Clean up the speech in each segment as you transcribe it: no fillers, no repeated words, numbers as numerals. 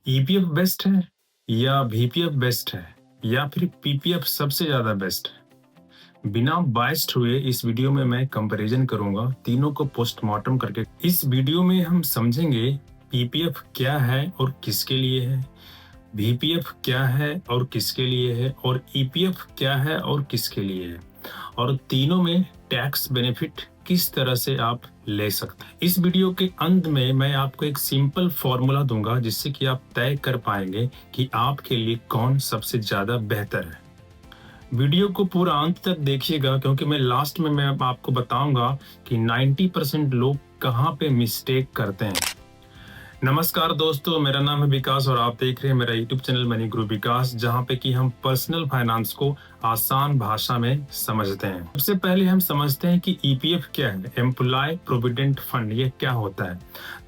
EPF best है या VPF best है या फिर पीपीएफ सबसे ज्यादा बेस्ट है? बिना बायस्ड हुए इस वीडियो में मैं कंपैरिजन करूंगा तीनों को पोस्टमार्टम करके। इस वीडियो में हम समझेंगे पीपीएफ क्या है और किसके लिए है, वीपीएफ क्या है और किसके लिए है, और ईपीएफ क्या है और किसके लिए है, और तीनों में टैक्स बेनिफिट किस तरह से आप ले सकते हैं। इस वीडियो के अंत में मैं आपको एक सिंपल फॉर्मूला दूंगा जिससे कि आप तय कर पाएंगे कि आपके लिए कौन सबसे ज्यादा बेहतर है। वीडियो को पूरा अंत तक देखिएगा क्योंकि मैं आपको बताऊंगा कि 90% लोग कहाँ पे मिस्टेक करते हैं। नमस्कार दोस्तों, मेरा नाम है विकास और आप देख रहे हैं मेरा यूट्यूब चैनल मनी गुरु विकास, जहां पे कि हम पर्सनल फाइनेंस को आसान भाषा में समझते हैं। सबसे पहले हम समझते हैं कि ईपीएफ क्या है, एम्प्लॉय प्रोविडेंट फंड, ये क्या होता है।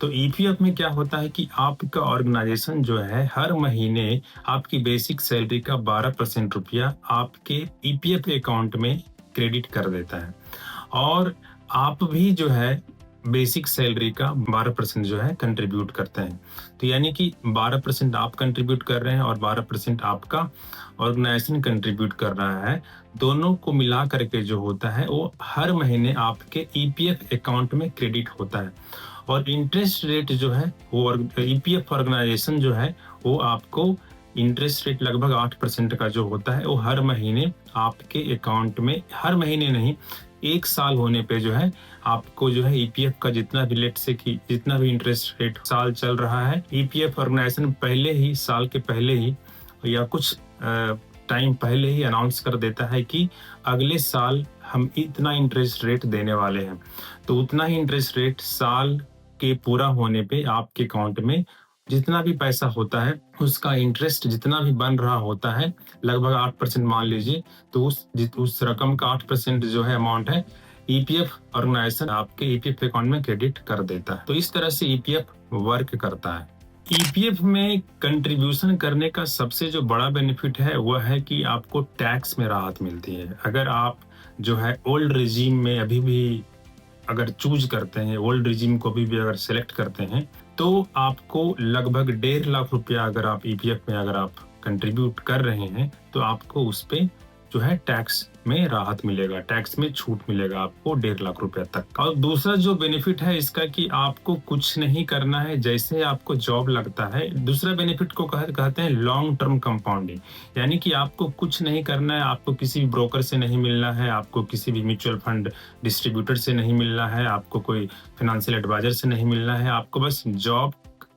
तो ईपीएफ में क्या होता है कि आपका ऑर्गेनाइजेशन जो है हर महीने आपकी बेसिक सैलरी का 12% रुपया आपके ईपीएफ अकाउंट में क्रेडिट कर देता है, और आप भी जो है बेसिक सैलरी का 12% जो है कंट्रीब्यूट करते हैं। तो यानी कि 12% आप कंट्रीब्यूट कर रहे हैं और 12% आपका ऑर्गेनाइजेशन कंट्रीब्यूट कर रहा है। दोनों को मिला करके जो होता है वो हर महीने आपके ईपीएफ अकाउंट में क्रेडिट होता है, और इंटरेस्ट रेट जो है वो ईपीएफ ऑर्गेनाइजेशन जो है वो आपको इंटरेस्ट रेट लगभग 8% का जो होता है वो हर महीने आपके अकाउंट में, हर महीने नहीं, एक साल होने पे जो है आपको जो है ईपीएफ का जितना भी लेट से कि जितना भी इंटरेस्ट रेट साल चल रहा है, ईपीएफ ऑर्गेनाइजेशन पहले ही, साल के पहले ही या कुछ टाइम पहले ही अनाउंस कर देता है कि अगले साल हम इतना इंटरेस्ट रेट देने वाले हैं। तो उतना ही इंटरेस्ट रेट साल के पूरा होने पे आपके अकाउंट में जितना भी पैसा होता है उसका इंटरेस्ट जितना भी बन रहा होता है, लगभग 8% मान लीजिए, तो उस रकम का 8% जो है अमाउंट है ईपीएफ ऑर्गेनाइजेशन आपके ईपीएफ अकाउंट में क्रेडिट कर देता है। तो इस तरह से ईपीएफ वर्क करता है। ईपीएफ में कंट्रीब्यूशन करने का सबसे जो बड़ा बेनिफिट है वह है कि आपको टैक्स में राहत मिलती है। अगर आप जो है ओल्ड रिजीम में अभी भी अगर चूज करते हैं, ओल्ड रिजीम को भी अगर सेलेक्ट करते हैं, तो आपको लगभग 1.5 लाख रुपया अगर आप ईपीएफ में अगर आप कंट्रीब्यूट कर रहे हैं तो आपको उस पे जो है टैक्स में राहत मिलेगा, टैक्स में छूट मिलेगा आपको 1.5 लाख रुपया तक। और दूसरा जो बेनिफिट है इसका कि आपको कुछ नहीं करना है, जैसे आपको जॉब लगता है। दूसरा बेनिफिट को कहते हैं लॉन्ग टर्म कंपाउंडिंग, यानी कि आपको कुछ नहीं करना है, आपको किसी भी ब्रोकर से नहीं मिलना है, आपको किसी भी म्यूचुअल फंड डिस्ट्रीब्यूटर से नहीं मिलना है, आपको कोई फाइनेंशियल एडवाइजर से नहीं मिलना है, आपको बस जॉब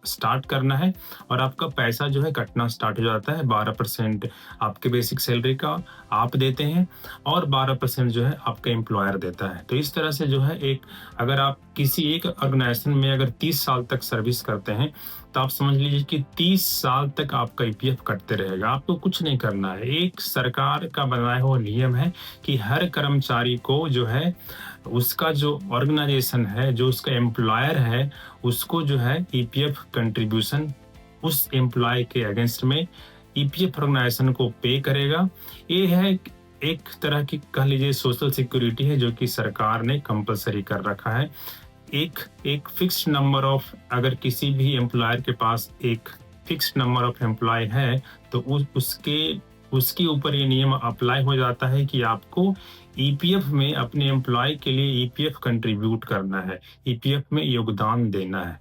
स्टार्ट करना है और आपका पैसा जो है कटना स्टार्ट हो जाता है। 12% आपके बेसिक सैलरी का आप देते हैं और 12% जो है आपका एम्प्लॉयर देता है। तो इस तरह से जो है अगर आप किसी एक ऑर्गेनाइजेशन में अगर 30 साल तक सर्विस करते हैं तो आप समझ लीजिए कि 30 साल तक आपका ईपीएफ कटते रहेगा, आपको कुछ नहीं करना है। एक सरकार का बनाया हुआ नियम है कि हर कर्मचारी को जो है उसका जो ऑर्गेनाइजेशन है, जो उसका एम्प्लॉयर है, उसको जो है ईपीएफ कंट्रीब्यूशन उस एम्प्लॉय के अगेंस्ट में ईपीएफ ऑर्गेनाइजेशन को पे करेगा। ये है एक तरह की कह लीजिए सोशल सिक्योरिटी है जो कि सरकार ने कंपलसरी कर रखा है। एक फिक्स्ड नंबर ऑफ, अगर किसी भी एम्प्लॉयर के पास एक फिक्स्ड नंबर ऑफ एम्प्लॉय है तो उसके ऊपर ये नियम अप्लाई हो जाता है कि आपको ईपीएफ में अपने एम्प्लॉय के लिए ईपीएफ कंट्रीब्यूट करना है, ईपीएफ में योगदान देना है।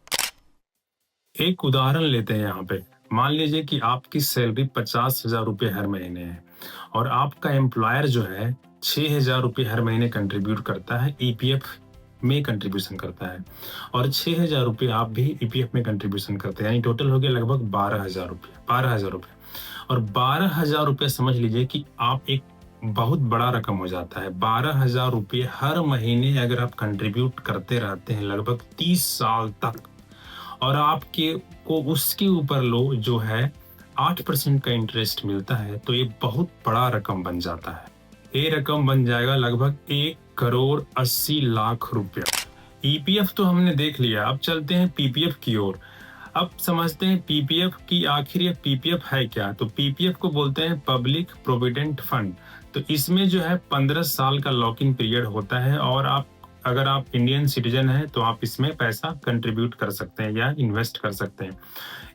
एक उदाहरण लेते हैं यहाँ पे। मान लीजिए कि आपकी सैलरी 50,000 रुपये हर महीने है और आपका एम्प्लॉयर जो है 6,000 रुपये हर महीने कंट्रीब्यूट करता है, ईपीएफ में कंट्रीब्यूशन करता है, और 6,000 रुपये आप भी ईपीएफ में कंट्रीब्यूशन करते हैं, यानी टोटल हो गया लगभग 12,000 रुपये। और 12,000 रुपये समझ लीजिए कि आप एक बहुत बड़ा रकम हो जाता है। 12,000 रुपये हर महीने अगर आप कंट्रीब्यूट करते रहते हैं लगभग 30 साल तक, और आपके को उसके ऊपर लो जो है 8% का इंटरेस्ट मिलता है, तो ये बहुत बड़ा रकम बन जाता है। ये रकम बन जाएगा लगभग 1,80,00,000 रुपया। ईपीएफ तो हमने देख लिया, अब चलते हैं पीपीएफ की ओर। अब समझते हैं पीपीएफ की आखिर ये पीपीएफ है क्या। तो पीपीएफ को बोलते हैं पब्लिक प्रोविडेंट फंड। तो इसमें जो है 15 साल का लॉक इन पीरियड होता है, और आप अगर आप इंडियन सिटीजन हैं तो आप इसमें पैसा कंट्रीब्यूट कर सकते हैं या इन्वेस्ट कर सकते हैं।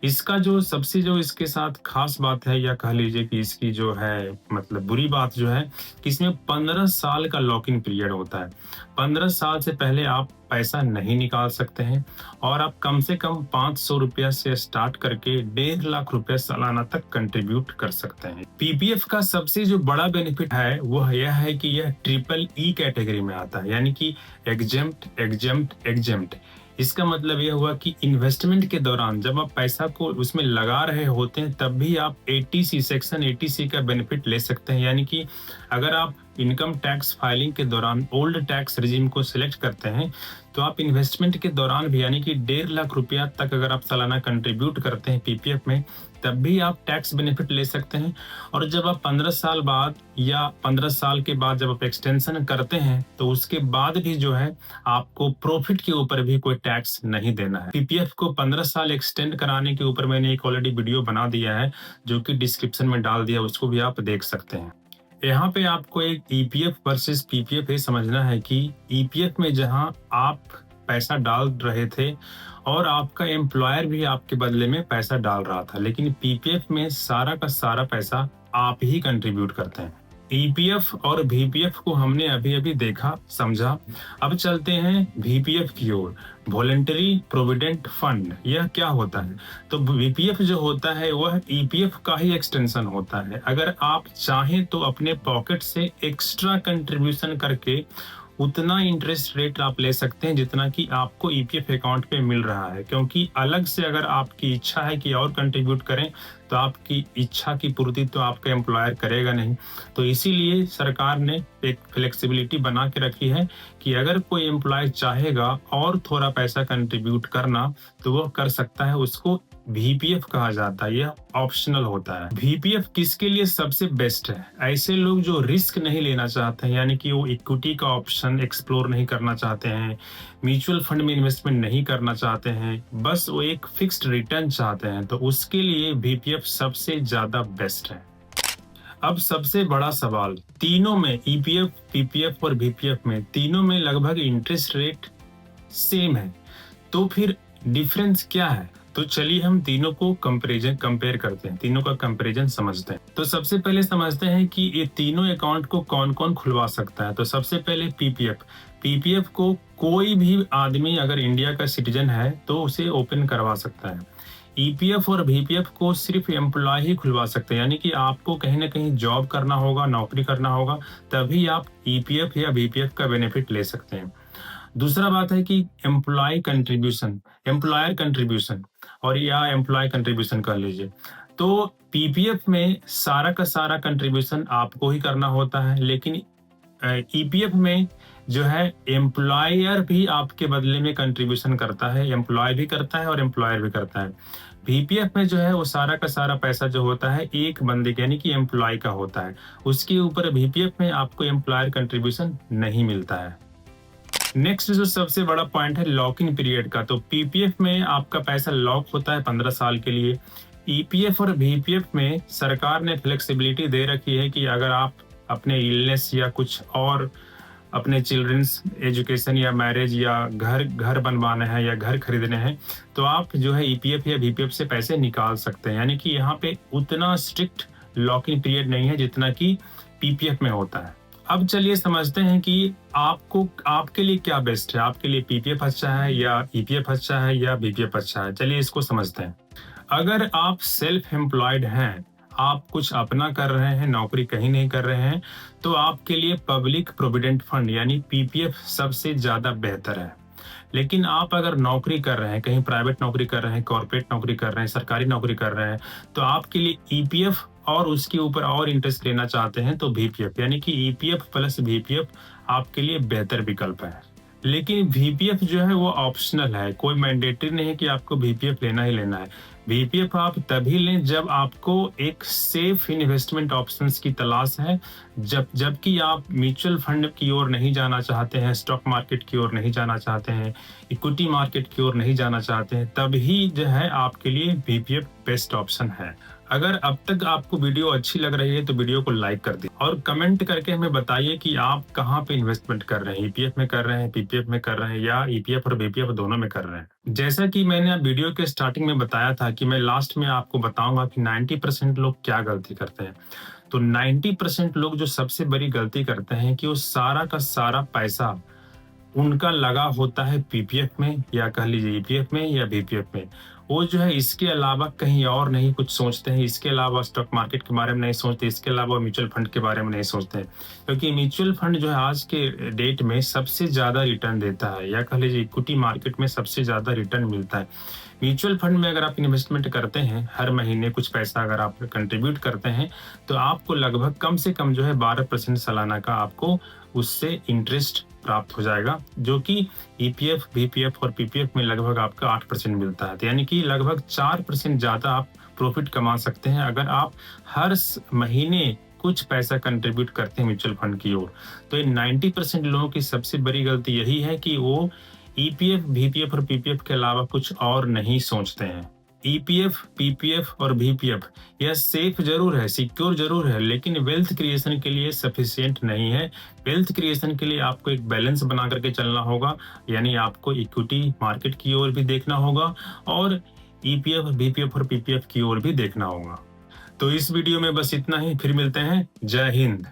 इसका जो सबसे जो इसके साथ खास बात है, या कह लीजिए कि इसकी जो है मतलब बुरी बात जो है कि इसमें 15 साल का लॉक इन पीरियड होता है। 15 साल से पहले आप पैसा नहीं निकाल सकते हैं और आप कम से कम 500 रुपया से स्टार्ट करके 1.5 लाख रुपया सालाना तक कंट्रीब्यूट कर सकते हैं। पीपीएफ का सबसे जो बड़ा बेनिफिट है वह यह है कि यह ट्रिपल ई कैटेगरी में आता है, यानी कि एग्जेम्प्ट एग्जेम्प्ट एग्जेम्प्ट। इसका मतलब यह हुआ कि इन्वेस्टमेंट के दौरान जब आप पैसा को उसमें लगा रहे होते हैं तब भी आप 80C सेक्शन 80C का बेनिफिट ले सकते हैं। यानी कि अगर आप इनकम टैक्स फाइलिंग के दौरान ओल्ड टैक्स रिजीम को सिलेक्ट करते हैं तो आप इन्वेस्टमेंट के दौरान भी, यानी कि 1.5 लाख रुपया तक अगर आप सालाना कंट्रीब्यूट करते हैं पीपीएफ में, तब भी आप टैक्स बेनिफिट ले सकते हैं। और जब आप 15 साल बाद या 15 साल के बाद जब आप एक्सटेंशन करते हैं तो उसके बाद भी जो है आपको प्रॉफिट के ऊपर भी कोई टैक्स नहीं देना है। पीपीएफ को 15 साल एक्सटेंड कराने के ऊपर मैंने एक ऑलरेडी वीडियो बना दिया है जो कि डिस्क्रिप्शन में डाल दिया, उसको भी आप देख सकते हैं। यहाँ पे आपको एक ईपीएफ वर्सेस पीपीएफ ये समझना है कि ईपीएफ में जहां आप पैसा डाल रहे थे और आपका एम्प्लॉयर भी आपके बदले में पैसा डाल रहा था, लेकिन पीपीएफ में सारा का सारा पैसा आप ही कंट्रीब्यूट करते हैं। ईपीएफ और वीपीएफ को हमने अभी अभी देखा समझा। अब चलते हैं वीपीएफ की ओर, वॉलंटरी प्रोविडेंट फंड। यह क्या होता है? तो वीपीएफ जो होता है वह ईपीएफ का ही एक्सटेंशन होता है। अगर आप चाहें तो अपने पॉकेट से एक्स्ट्रा कंट्रीब्यूशन करके उतना इंटरेस्ट रेट आप ले सकते हैं जितना कि आपको ईपीएफ अकाउंट पे मिल रहा है, क्योंकि अलग से अगर आपकी इच्छा है कि और कंट्रीब्यूट करें तो आपकी इच्छा की पूर्ति तो आपका एम्प्लॉयर करेगा नहीं। तो इसीलिए सरकार ने एक फ्लेक्सिबिलिटी बना के रखी है कि अगर कोई एम्प्लॉय चाहेगा और थोड़ा पैसा कंट्रीब्यूट करना तो वो कर सकता है। उसको वीपीएफ कहा जाता है, यह ऑप्शनल होता है। वीपीएफ किसके लिए सबसे बेस्ट है? ऐसे लोग जो रिस्क नहीं लेना चाहते हैं, यानी कि वो इक्विटी का ऑप्शन एक्सप्लोर नहीं करना चाहते हैं, म्यूचुअल फंड में इन्वेस्टमेंट नहीं करना चाहते हैं, बस वो एक फिक्स्ड रिटर्न चाहते हैं, तो उसके लिए वीपीएफ सबसे ज्यादा बेस्ट है। अब सबसे बड़ा सवाल, तीनों में ईपीएफ, पीपीएफ और वीपीएफ में तीनों में लगभग इंटरेस्ट रेट सेम है, तो फिर डिफरेंस क्या है? तो चलिए हम तीनों को कंपेयर करते हैं, तीनों का कंपैरिजन समझते हैं। तो सबसे पहले समझते हैं कि ये तीनों अकाउंट को कौन कौन खुलवा सकता है। तो सबसे पहले पीपीएफ को कोई भी आदमी अगर इंडिया का सिटीजन है तो उसे ओपन करवा सकता है। ईपीएफ और वीपीएफ को सिर्फ एम्प्लॉय ही खुलवा सकते हैं, यानी कि आपको कहीं ना कहीं जॉब करना होगा, नौकरी करना होगा, तभी आप ईपीएफ या वीपीएफ का बेनिफिट ले सकते हैं। दूसरा बात है कि एम्प्लॉयर कंट्रीब्यूशन और या एम्प्लॉय कंट्रीब्यूशन कर लीजिए। तो पीपीएफ में सारा का सारा कंट्रीब्यूशन आपको ही करना होता है, लेकिन ईपीएफ में जो है एम्प्लॉयर भी आपके बदले में कंट्रीब्यूशन करता है, एम्प्लॉय भी करता है और एम्प्लॉयर भी करता है। वीपीएफ में जो है वो सारा का सारा पैसा जो होता है एक बंदे यानी कि एम्प्लॉय का होता है, उसके ऊपर वीपीएफ में आपको एम्प्लॉयर कंट्रीब्यूशन नहीं मिलता है। नेक्स्ट जो सबसे बड़ा पॉइंट है लॉक इन पीरियड का। तो पीपीएफ में आपका पैसा लॉक होता है 15 साल के लिए। ईपीएफ और वीपीएफ में सरकार ने फ्लेक्सिबिलिटी दे रखी है कि अगर आप अपने इलनेस या कुछ और अपने चिल्ड्रंस एजुकेशन या मैरिज या घर बनवाना है या घर खरीदने हैं तो आप जो है ईपीएफ या वीपीएफ से पैसे निकाल सकते हैं। यानी कि यहाँ पे उतना स्ट्रिक्ट लॉक इन पीरियड नहीं है जितना कि पीपीएफ में होता है। अब चलिए समझते हैं कि आपके लिए क्या बेस्ट है, आपके लिए पीपीएफ अच्छा है या ईपीएफ अच्छा है या वीपीएफ अच्छा है। चलिए इसको समझते हैं। अगर आप सेल्फ एम्प्लॉयड हैं, आप कुछ अपना कर रहे हैं, नौकरी कहीं नहीं कर रहे हैं, तो आपके लिए पब्लिक प्रोविडेंट फंड यानी पीपीएफ सबसे ज्यादा बेहतर है। लेकिन आप अगर नौकरी कर रहे हैं, कहीं प्राइवेट नौकरी कर रहे हैं, कॉर्पोरेट नौकरी कर रहे हैं, सरकारी नौकरी कर रहे हैं, तो आपके लिए ईपीएफ और उसके ऊपर और इंटरेस्ट लेना चाहते हैं तो वीपीएफ, यानी कि ईपीएफ प्लस वीपीएफ आपके लिए बेहतर विकल्प है। लेकिन वीपीएफ जो है वो ऑप्शनल है, कोई मैंडेटरी नहीं है कि आपको वीपीएफ लेना ही लेना है। वीपीएफ आप तभी लें जब आपको एक सेफ इन्वेस्टमेंट ऑप्शंस की तलाश है, जबकि आप म्यूचुअल फंड की ओर नहीं जाना चाहते हैं, स्टॉक मार्केट की ओर नहीं जाना चाहते हैं, इक्विटी मार्केट की ओर नहीं जाना चाहते हैं, तभी जो है आपके लिए वीपीएफ बेस्ट ऑप्शन है। अगर अब तक आपको वीडियो अच्छी लग रही है तो वीडियो को लाइक कर दीजिए और कमेंट करके हमें बताइए कि आप कहाँ पे इन्वेस्टमेंट कर रहे हैं, ईपीएफ में कर रहे हैं, पीपीएफ में कर रहे हैं या ईपीएफ और बीपीएफ दोनों में कर रहे हैं। जैसा कि मैंने वीडियो के स्टार्टिंग में बताया था कि मैं लास्ट में आपको बताऊंगा कि 90% लोग क्या गलती करते हैं। तो 90% लोग जो सबसे बड़ी गलती करते हैं कि वो सारा का सारा पैसा उनका लगा होता है पीपीएफ में या कह लीजिए ईपीएफ में या बीपीएफ में। वो जो है इसके अलावा कहीं और नहीं कुछ सोचते हैं, इसके अलावा स्टॉक मार्केट के बारे में नहीं सोचते, इसके अलावा म्यूचुअल फंड के बारे में नहीं सोचते हैं। क्योंकि म्यूचुअल फंड जो है आज के डेट में सबसे ज़्यादा रिटर्न देता है या कह लीजिए इक्विटी मार्केट में सबसे ज़्यादा रिटर्न मिलता है। म्यूचुअल फंड में अगर आप इन्वेस्टमेंट करते हैं, हर महीने कुछ पैसा अगर आप कंट्रीब्यूट करते हैं, तो आपको लगभग कम से कम जो है 12% सालाना का आपको उससे इंटरेस्ट प्राप्त हो जाएगा, जो कि ईपीएफ, बीपीएफ और पीपीएफ में लगभग आपका 8% मिलता है। तो यानी कि लगभग 4% ज़्यादा आप प्रॉफिट कमा सकते हैं अगर आप हर महीने कुछ पैसा कंट्रीब्यूट करते हैं म्यूचुअल फंड की ओर। तो ये 90% लोगों की सबसे बड़ी गलती यही है कि वो ईपीएफ, बीपीएफ और पीपीएफ के अलावा कुछ और नहीं सोचते हैं। ईपीएफ, पीपीएफ और बीपीएफ यह सेफ जरूर है, सिक्योर जरूर है, लेकिन वेल्थ क्रिएशन के लिए सफिशिएंट नहीं है। वेल्थ क्रिएशन के लिए आपको एक बैलेंस बना करके चलना होगा, यानी आपको इक्विटी मार्केट की ओर भी देखना होगा और ईपीएफ, बीपीएफ और पीपीएफ की ओर भी देखना होगा। तो इस वीडियो में बस इतना ही, फिर मिलते हैं। जय हिंद।